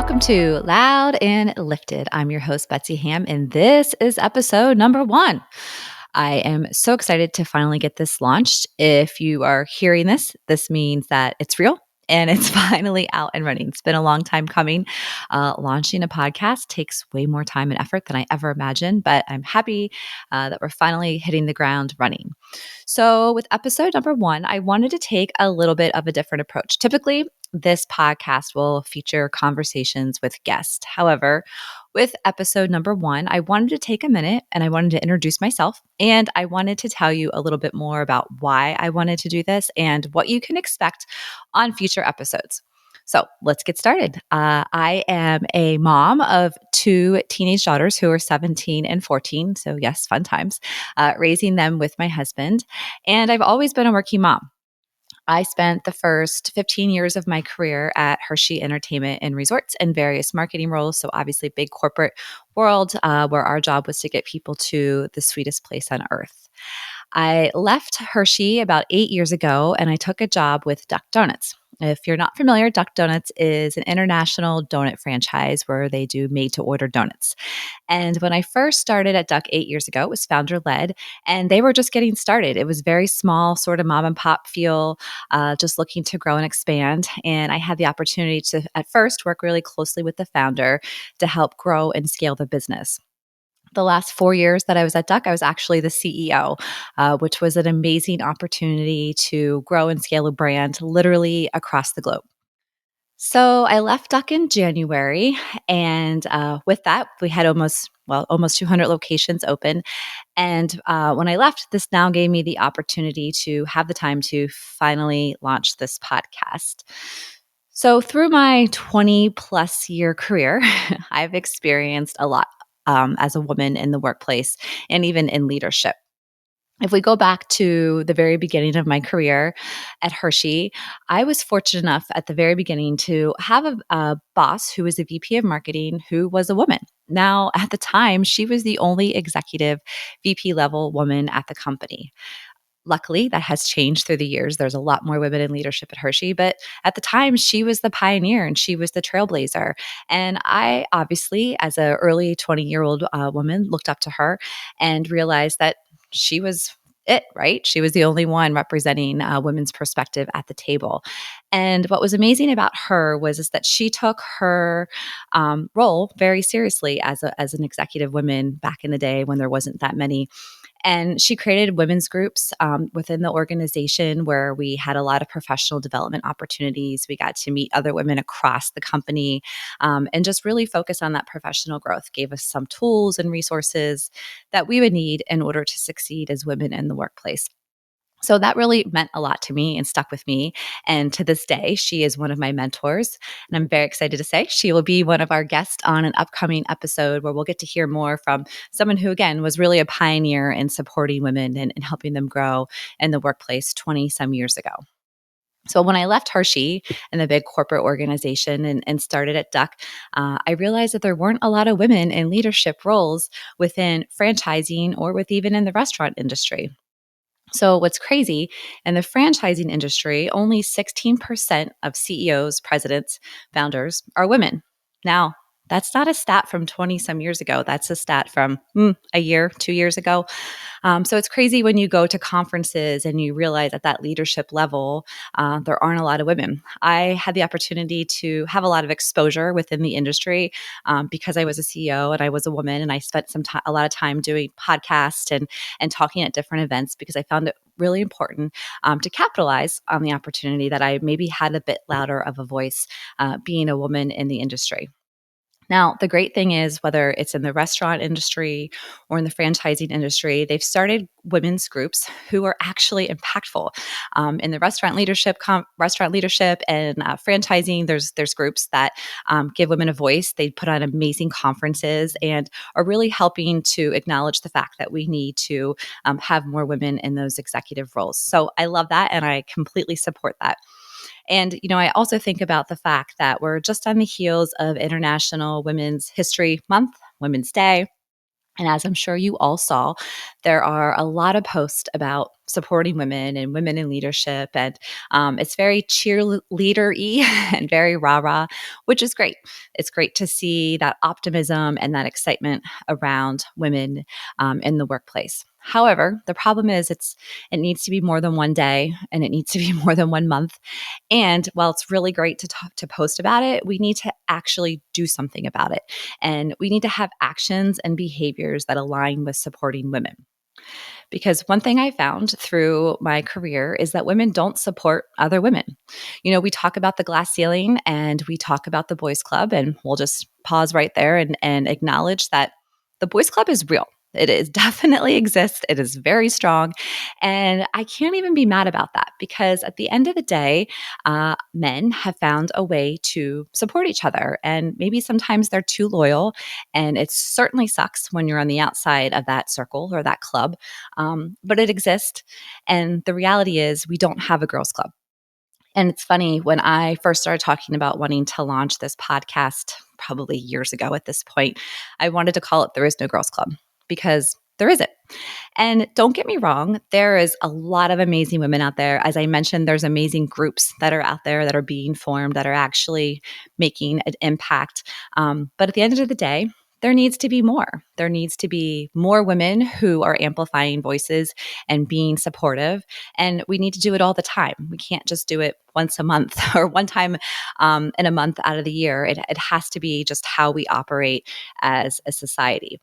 Welcome to Loud and Lifted. I'm your host, Betsy Hamm, and this is episode number 1. I am so excited to finally get this launched. If you are hearing this, this means that it's real and it's finally out and running. It's been a long time coming. Launching a podcast takes way more time and effort than I ever imagined, but I'm happy that we're finally hitting the ground running. So, with episode number 1, I wanted to take a little bit of a different approach. Typically, this podcast will feature conversations with guests. However, with episode number 1, I wanted to take a minute and I wanted to introduce myself and I wanted to tell you a little bit more about why I wanted to do this and what you can expect on future episodes. So let's get started. I am a mom of 2 teenage daughters who are 17 and 14. So, yes, fun times, raising them with my husband. And I've always been a working mom. I spent the first 15 years of my career at Hershey Entertainment and Resorts in various marketing roles. So, obviously, big corporate world where our job was to get people to the sweetest place on earth. I left Hershey about 8 years ago and I took a job with Duck Donuts. If you're not familiar, Duck Donuts is an international donut franchise where they do made to order donuts. And when I first started at Duck 8 years ago, it was founder led and they were just getting started. It was very small, sort of mom and pop feel, just looking to grow and expand. And I had the opportunity to, at first, work really closely with the founder to help grow and scale the business. The last 4 years that I was at Duck, I was actually the CEO, which was an amazing opportunity to grow and scale a brand literally across the globe. So I left Duck in January, and with that, we had almost 200 locations open. And when I left, this now gave me the opportunity to have the time to finally launch this podcast. So through my 20 plus year career, I've experienced a lot as a woman in the workplace and even in leadership. If we go back to the very beginning of my career at Hershey, I was fortunate enough at the very beginning to have a boss who was a VP of marketing who was a woman. Now, at the time, she was the only executive VP level woman at the company. Luckily, that has changed through the years. There's a lot more women in leadership at Hershey, but at the time, she was the pioneer and she was the trailblazer. And I obviously, as an early 20-year-old woman, looked up to her and realized that she was it, right? She was the only one representing women's perspective at the table. And what was amazing about her is that she took her role very seriously as an executive woman back in the day when there wasn't that many, and she created women's groups within the organization where we had a lot of professional development opportunities. We got to meet other women across the company and just really focus on that professional growth, gave us some tools and resources that we would need in order to succeed as women in the workplace. So that really meant a lot to me and stuck with me. And to this day, she is one of my mentors. And I'm very excited to say she will be one of our guests on an upcoming episode where we'll get to hear more from someone who, again, was really a pioneer in supporting women and helping them grow in the workplace 20 some years ago. So when I left Hershey and the big corporate organization and started at Duck, I realized that there weren't a lot of women in leadership roles within franchising or with even in the restaurant industry. So, what's crazy in the franchising industry, only 16% of CEOs, presidents, founders are women. Now, that's not a stat from 20 some years ago. That's a stat from a year, 2 years ago. So it's crazy when you go to conferences and you realize at that leadership level, there aren't a lot of women. I had the opportunity to have a lot of exposure within the industry because I was a CEO and I was a woman, and I spent a lot of time doing podcasts and talking at different events because I found it really important to capitalize on the opportunity that I maybe had a bit louder of a voice being a woman in the industry. Now, the great thing is, whether it's in the restaurant industry or in the franchising industry, they've started women's groups who are actually impactful. In the restaurant leadership and franchising, there's groups that give women a voice. They put on amazing conferences and are really helping to acknowledge the fact that we need to have more women in those executive roles. So I love that, and I completely support that. And, I also think about the fact that we're just on the heels of International Women's History Month, Women's Day. And as I'm sure you all saw, there are a lot of posts about supporting women and women in leadership. And it's very cheerleader y and very rah rah, which is great. It's great to see that optimism and that excitement around women in the workplace. However, the problem is it needs to be more than one day and it needs to be more than 1 month. And while it's really great to talk to post about it, we need to actually do something about it. And we need to have actions and behaviors that align with supporting women. Because one thing I found through my career is that women don't support other women. We talk about the glass ceiling and we talk about the boys club, and we'll just pause right there and acknowledge that the boys club is real. It is definitely exists. It is very strong. And I can't even be mad about that because at the end of the day, men have found a way to support each other. And maybe sometimes they're too loyal. And it certainly sucks when you're on the outside of that circle or that club. But it exists. And the reality is, we don't have a girls' club. And it's funny, when I first started talking about wanting to launch this podcast, probably years ago at this point, I wanted to call it There Is No Girls Club because there isn't. And don't get me wrong, there is a lot of amazing women out there. As I mentioned, there's amazing groups that are out there that are being formed that are actually making an impact. But at the end of the day, there needs to be more. There needs to be more women who are amplifying voices and being supportive. And we need to do it all the time. We can't just do it once a month or one time in a month out of the year. It has to be just how we operate as a society.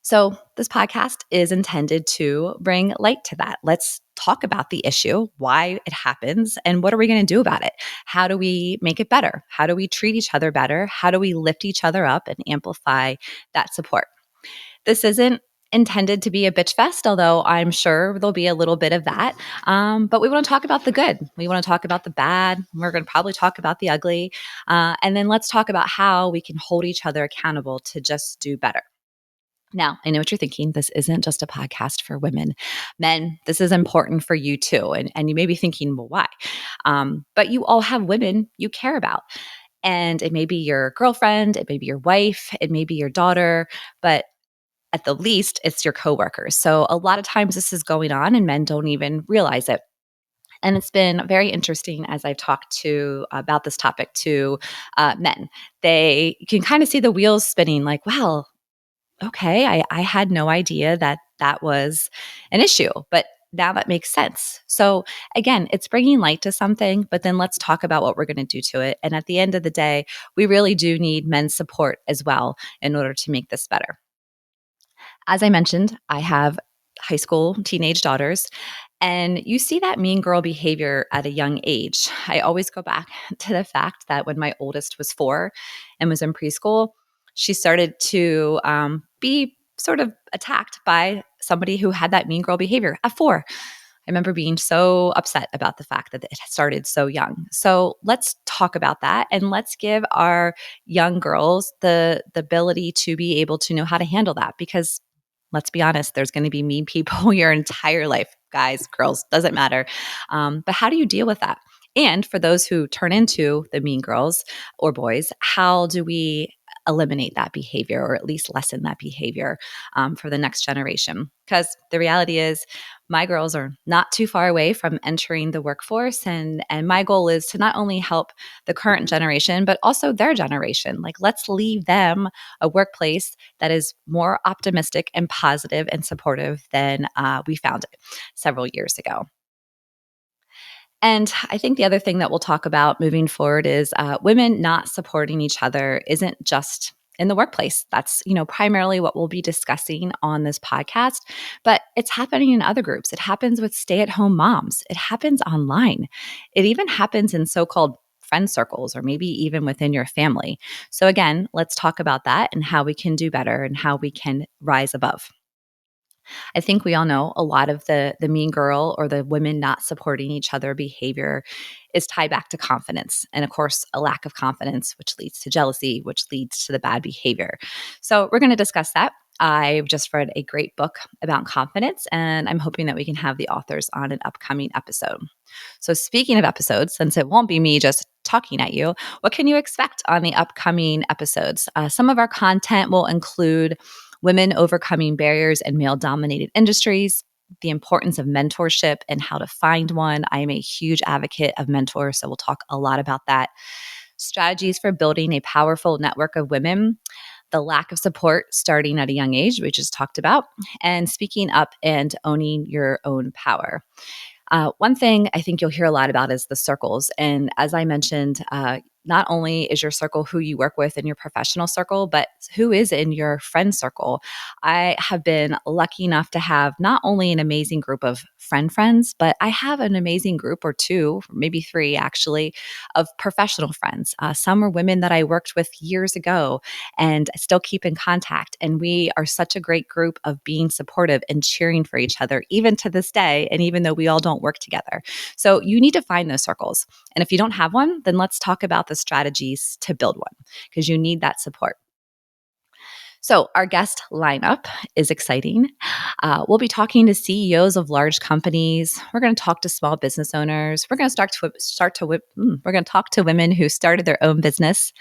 So, this podcast is intended to bring light to that. Let's talk about the issue, why it happens, and what are we going to do about it? How do we make it better? How do we treat each other better? How do we lift each other up and amplify that support? This isn't intended to be a bitch fest, although I'm sure there'll be a little bit of that. But we want to talk about the good. We want to talk about the bad. We're going to probably talk about the ugly. And then let's talk about how we can hold each other accountable to just do better. Now, I know what you're thinking. This isn't just a podcast for women. Men, this is important for you too. And you may be thinking, well, why? But you all have women you care about. And it may be your girlfriend, it may be your wife, it may be your daughter, but at the least, it's your coworkers. So a lot of times this is going on and men don't even realize it. And it's been very interesting as I've talked to about this topic to men. They can kind of see the wheels spinning like, wow, okay, I had no idea that that was an issue, but now that makes sense. So again, it's bringing light to something, but then let's talk about what we're going to do to it. And at the end of the day, we really do need men's support as well in order to make this better. As I mentioned, I have high school teenage daughters, and you see that mean girl behavior at a young age. I always go back to the fact that when my oldest was 4 and was in preschool, she started to be sort of attacked by somebody who had that mean girl behavior at 4. I remember being so upset about the fact that it started so young. So let's talk about that and let's give our young girls the ability to be able to know how to handle that because let's be honest, there's going to be mean people your entire life, guys, girls, doesn't matter. But how do you deal with that? And for those who turn into the mean girls or boys, how do we eliminate that behavior or at least lessen that behavior for the next generation? Because the reality is, my girls are not too far away from entering the workforce. And my goal is to not only help the current generation, but also their generation. Like, let's leave them a workplace that is more optimistic and positive and supportive than we found it several years ago. And I think the other thing that we'll talk about moving forward is women not supporting each other isn't just in the workplace. That's, primarily what we'll be discussing on this podcast, but it's happening in other groups. It happens with stay-at-home moms. It happens online. It even happens in so-called friend circles or maybe even within your family. So again, let's talk about that and how we can do better and how we can rise above. I think we all know a lot of the mean girl or the women not supporting each other behavior is tied back to confidence. And of course, a lack of confidence, which leads to jealousy, which leads to the bad behavior. So we're going to discuss that. I've just read a great book about confidence, and I'm hoping that we can have the authors on an upcoming episode. So, speaking of episodes, since it won't be me just talking at you, what can you expect on the upcoming episodes? Some of our content will include women overcoming barriers in male dominated industries, the importance of mentorship and how to find one. I am a huge advocate of mentors, so we'll talk a lot about that. Strategies for building a powerful network of women, the lack of support starting at a young age, we just talked about, and speaking up and owning your own power. One thing I think you'll hear a lot about is the circles. And as I mentioned, not only is your circle who you work with in your professional circle, but who is in your friend circle. I have been lucky enough to have not only an amazing group of friends, but I have an amazing group or two, maybe three actually, of professional friends. Some are women that I worked with years ago and still keep in contact. And we are such a great group of being supportive and cheering for each other, even to this day. And even though we all don't work together. So you need to find those circles. And if you don't have one, then let's talk about the strategies to build one because you need that support. So, our guest lineup is exciting. We'll be talking to CEOs of large companies. We're going to talk to small business owners. We're going to we're going to talk to women who started their own business,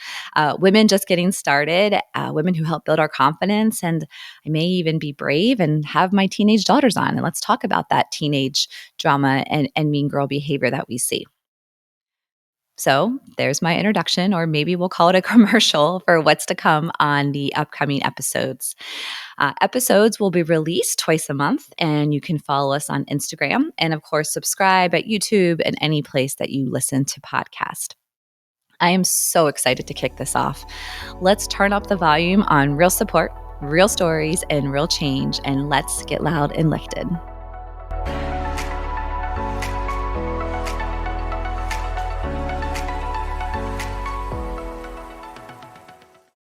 women just getting started, women who help build our confidence. And I may even be brave and have my teenage daughters on. And let's talk about that teenage drama and mean girl behavior that we see. So there's my introduction, or maybe we'll call it a commercial for what's to come on the upcoming episodes. Episodes will be released twice a month, and you can follow us on Instagram. And of course, subscribe at YouTube and any place that you listen to podcast. I am so excited to kick this off. Let's turn up the volume on real support, real stories, and real change, and let's get loud and lifted.